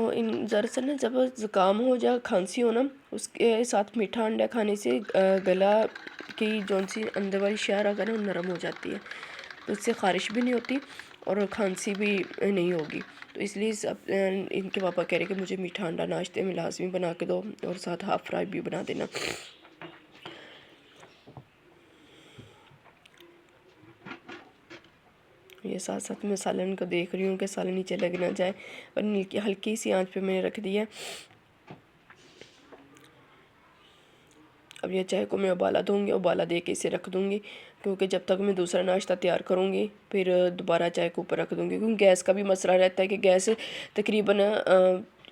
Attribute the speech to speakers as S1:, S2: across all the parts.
S1: اور دراصل نا جب زکام ہو یا کھانسی ہو نا، اس کے ساتھ میٹھا انڈا کھانے سے گلا کی جون سی اندر والی شہر اگر نا نرم ہو جاتی ہے، تو اس سے خارش بھی نہیں ہوتی اور کھانسی بھی نہیں ہوگی۔ تو اس لیے ان کے پاپا کہہ رہے کہ مجھے میٹھا انڈا ناشتے میں لازمی بنا کے دو، اور ساتھ ہاف فرائی بھی بنا دینا۔ یہ ساتھ ساتھ میں سالن کو دیکھ رہی ہوں کہ سالن نیچے لگ نہ جائے، اور ہلکی سی آنچ پہ میں نے رکھ دیا۔ اب یہ چائے کو میں ابالا دوں گی، ابالا دے کے اسے رکھ دوں گی، کیونکہ جب تک میں دوسرا ناشتہ تیار کروں گی پھر دوبارہ چائے کو اوپر رکھ دوں گی، کیونکہ گیس کا بھی مسئلہ رہتا ہے کہ گیس تقریباً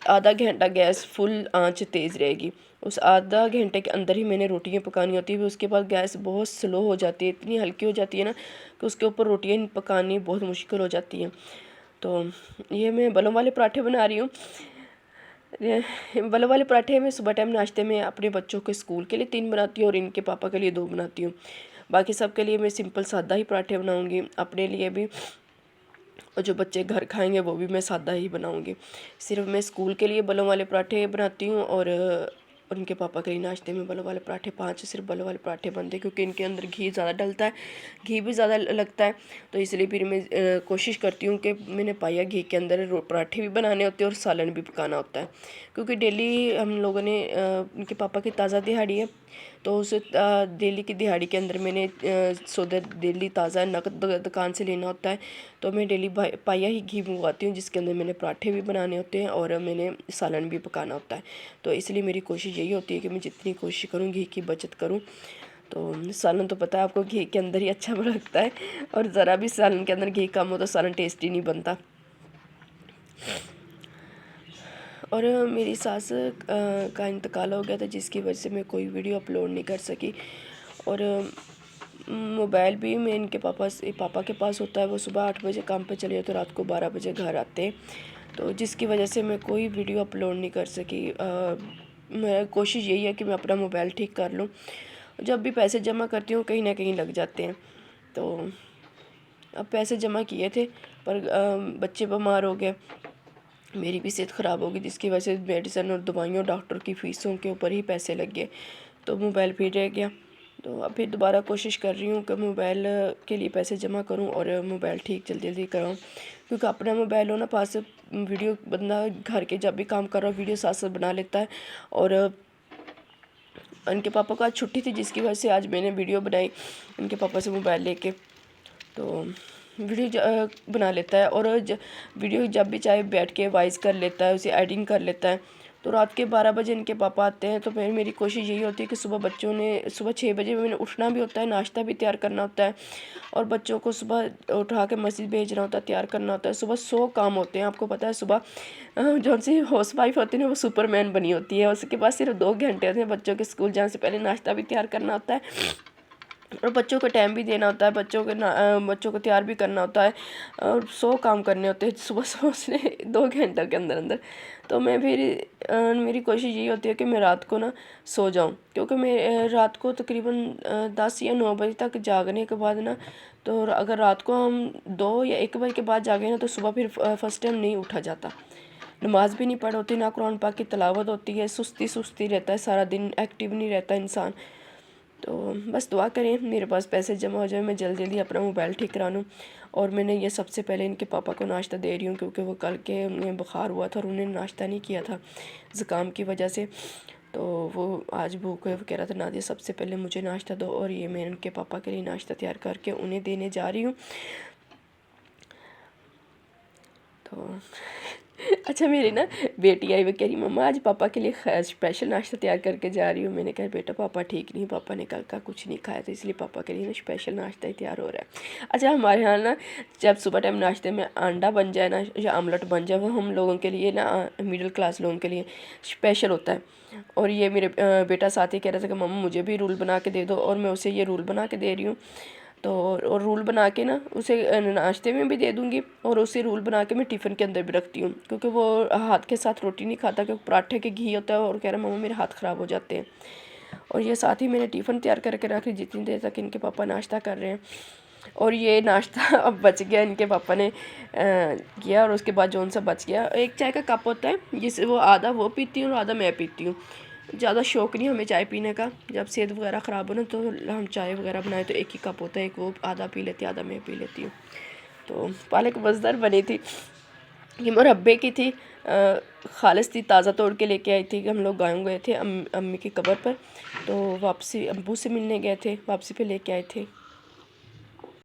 S1: آدھا گھنٹہ گیس فل آنچ تیز رہے گی۔ اس آدھا گھنٹے کے اندر ہی میں نے روٹیاں پکانی ہوتی ہے، اس کے بعد گیس بہت سلو ہو جاتی ہے، اتنی ہلکی ہو جاتی ہے نا کہ اس کے اوپر روٹیاں پکانی بہت مشکل ہو جاتی ہیں۔ تو یہ میں بلوں والے پراٹھے بنا رہی ہوں۔ بلوں والے پراٹھے میں صبح ٹائم ناشتے میں اپنے بچوں کے اسکول کے لیے 3 بناتی ہوں، اور ان کے پاپا کے لیے 2 بناتی ہوں۔ باقی سب کے لیے میں سمپل سادہ ہی پراٹھے بناؤں گی، اپنے لیے بھی، اور جو بچے گھر کھائیں گے وہ بھی میں سادہ ہی بناؤں گی۔ صرف میں اسکول کے لیے بلوں والے پراٹھے بناتی ہوں، اور ان کے پاپا کے لیے ناشتے میں بلوں والے پراٹھے 5 صرف بلوں والے پراٹھے بنتے ہیں، کیونکہ ان کے اندر گھی زیادہ ڈلتا ہے، گھی بھی زیادہ لگتا ہے، تو اس لیے پھر میں کوشش کرتی ہوں کہ میں نے پایا گھی کے اندر پراٹھے بھی بنانے ہوتے ہیں اور سالن بھی پکانا ہوتا ہے، کیونکہ ڈیلی ہم لوگوں نے ان کے پاپا کی تازہ دہاڑی ہے، تو اس ڈیلی کی دہاڑی کے اندر میں نے سودا ڈیلی تازہ نقد دکان سے لینا ہوتا ہے، تو میں ڈیلی پایا ہی گھی منگواتی ہوں، جس کے اندر میں نے پراٹھے بھی بنانے ہوتے ہیں اور میں نے سالن بھی پکانا ہوتا ہے۔ تو اس لیے میری کوشش یہی ہوتی ہے کہ میں جتنی کوشش کروں گھی کی بچت کروں۔ تو سالن تو پتہ ہے آپ کو گھی کے اندر ہی اچھا لگتا ہے، اور ذرا بھی سالن کے اندر گھی کم ہو تو سالن ٹیسٹی نہیں بنتا۔ اور میری ساس کا انتقال ہو گیا تھا، جس کی وجہ سے میں کوئی ویڈیو اپلوڈ نہیں کر سکی، اور موبائل بھی میں ان کے پاپا کے پاس ہوتا ہے، وہ صبح 8 بجے کام پہ چلے جاتے، رات کو 12 بجے گھر آتے ہیں، تو جس کی وجہ سے میں کوئی ویڈیو اپلوڈ نہیں کر سکی۔ میں کوشش یہی ہے کہ میں اپنا موبائل ٹھیک کر لوں، جب بھی پیسے جمع کرتی ہوں کہیں نہ کہیں لگ جاتے ہیں، تو اب پیسے جمع کیے تھے پر بچے بیمار ہو گئے، میری بھی صحت خراب ہوگی، جس کی وجہ سے میڈیسن اور دوائیوں ڈاکٹر کی فیسوں کے اوپر ہی پیسے لگ گئے، تو موبائل پھر رہ گیا۔ تو اب پھر دوبارہ کوشش کر رہی ہوں کہ موبائل کے لیے پیسے جمع کروں اور موبائل ٹھیک جلدی کراؤں، کیونکہ اپنا موبائل ہونا پاس ویڈیو بندہ گھر کے جب بھی کام کر رہا ہو ویڈیو ساتھ ساتھ بنا لیتا ہے، اور ان کے پاپا کو آج چھٹی تھی، جس کی وجہ سے آج میں نے ویڈیو بنائی ان کے پاپا سے موبائل لے کے، تو ویڈیو بنا لیتا ہے، اور ویڈیو جب بھی چاہے بیٹھ کے وائس کر لیتا ہے، اسے ایڈنگ کر لیتا ہے۔ تو رات کے 12 بجے ان کے پاپا آتے ہیں، تو میری کوشش یہی ہوتی ہے کہ صبح 6 بجے میں نے اٹھنا بھی ہوتا ہے، ناشتہ بھی تیار کرنا ہوتا ہے، اور بچوں کو صبح اٹھا کے مسجد بھیجنا ہوتا ہے، تیار کرنا ہوتا ہے، صبح 100 کام ہوتے ہیں۔ آپ کو پتہ ہے صبح جو سی ہاؤس وائف ہوتی ہے نا وہ سپر مین بنی ہوتی ہے، اس کے بعد صرف 2 گھنٹے ہوتے ہیں بچوں کے اسکول جانے سے پہلے، ناشتہ بھی تیار کرنا ہوتا ہے اور بچوں کو ٹائم بھی دینا ہوتا ہے، بچوں کو تیار بھی کرنا ہوتا ہے، اور 100 کام کرنے ہوتے ہیں صبح سے 2 گھنٹوں کے اندر اندر۔ تو میں پھر میری کوشش یہی ہوتی ہے کہ میں رات کو نا سو جاؤں، کیونکہ میں رات کو تقریباً 10 یا 9 بجے تک جاگنے کے بعد نا، تو اگر رات کو ہم 2 یا 1 بجے کے بعد جاگیں نا تو صبح پھر فرسٹ ٹائم نہیں اٹھا جاتا، نماز بھی نہیں پڑھ ہوتی، نہ قرآن پاک کی تلاوت ہوتی ہے، سستی رہتا ہے، سارا دن ایکٹیو نہیں رہتا انسان۔ تو بس دعا کریں میرے پاس پیسے جمع ہو جائیں، میں جلدی اپنا موبائل ٹھیک کرا لوں، اور میں نے یہ سب سے پہلے ان کے پاپا کو ناشتہ دے رہی ہوں، کیونکہ وہ کل کے انہیں بخار ہوا تھا اور انہیں ناشتہ نہیں کیا تھا زکام کی وجہ سے، تو وہ آج بھوک ہے، وہ کہہ رہا تھا نادیہ سب سے پہلے مجھے ناشتہ دو، اور یہ میں ان کے پاپا کے لیے ناشتہ تیار کر کے انہیں دینے جا رہی ہوں۔ تو اچھا میری نا بیٹی آئی، وہ کہہ رہی مما آج پاپا کے لیے اسپیشل ناشتہ تیار کر کے جا رہی ہوں۔ میں نے کہا بیٹا پاپا ٹھیک نہیں، پاپا نے کل کا کچھ نہیں کھایا، تو اس لیے پاپا کے لیے نا اسپیشل ناشتہ ہی تیار ہو رہا ہے۔ اچھا ہمارے یہاں نا جب صبح ٹائم ناشتے میں انڈا بن جائے نا یا آملیٹ بن جائے، وہ ہم لوگوں کے لیے نا مڈل کلاس لوگوں کے لیے اسپیشل ہوتا ہے، اور یہ میرے بیٹا ساتھ ہی کہہ رہا تھا کہ مما مجھے بھی رول بنا کے دے دو، اور میں اسے یہ رول بنا کے دے رہی ہوں۔ تو اور رول بنا کے نا اسے ناشتے میں بھی دے دوں گی، اور اسے رول بنا کے میں ٹیفن کے اندر بھی رکھتی ہوں، کیونکہ وہ ہاتھ کے ساتھ روٹی نہیں کھاتا، کیونکہ پراٹھے کے گھی ہوتا ہے، اور کہہ رہا مما میرے ہاتھ خراب ہو جاتے ہیں۔ اور یہ ساتھ ہی میں نے ٹیفن تیار کر کے رکھ لی جتنی دیر تک ان کے پاپا ناشتہ کر رہے ہیں۔ اور یہ ناشتہ اب بچ گیا، ان کے پاپا نے کیا، اور اس کے بعد جون سا بچ گیا۔ ایک چائے کا کپ ہوتا ہے جس سے وہ آدھا وہ پیتی ہوں اور آدھا میں پیتی ہوں۔ زیادہ شوق نہیں ہمیں چائے پینے کا، جب صحت وغیرہ خراب ہو نا تو ہم چائے وغیرہ بنائیں تو ایک ہی کپ ہوتا ہے، ایک وہ آدھا پی لیتی آدھا میں پی لیتی ہوں۔ تو پالک مزیدار بنی تھی، یہ مربے کی تھی، خالص تھی، تازہ توڑ کے لے کے آئی تھی کہ ہم لوگ گاؤں گئے تھے امی کی قبر پر، تو واپسی ابو سے ملنے گئے تھے، واپسی پہ لے کے آئے تھے۔